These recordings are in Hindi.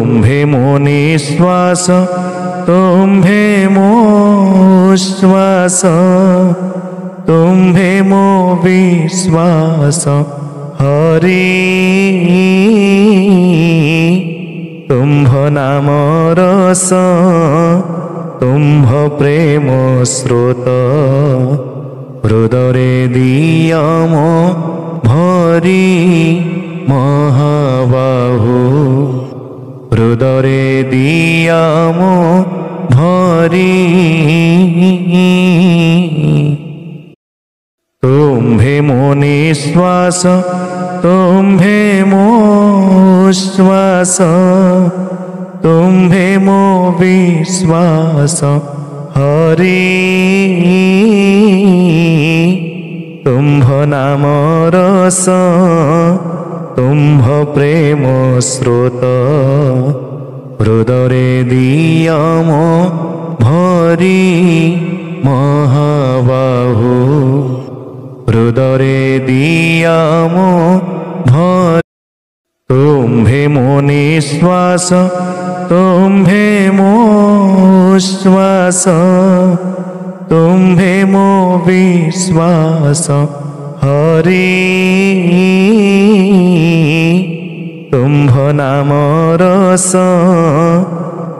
तुम्भे मो निश्वास तुम्भे मो श्वास तुम्भे मो विश्वास हरि तुम्भ नाम रस तुम्भ प्रेम स्रोत हृदरे दियम भरी महाबाहु हृदरे दियम भरी तुम्भे मो निश्वास तुम्भे मो श्वास तुम्भे मो विश्वास हरि तुम्भ नाम रस तुम्भ प्रेम स्रोत हृदरे दियम भरी महाबाहु हृदरे दियम भरी तुम्भे मो निश्वास तुम्भे मो श्वास तुम्भे मो विश्वास हरि तुम्भ नाम रस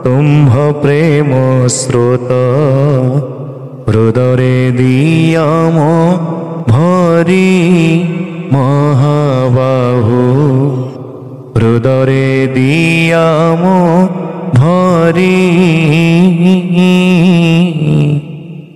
तुम्भ प्रेम स्रोत हृदरे दियम भरी महाबाहु हृदरे दियम भरी।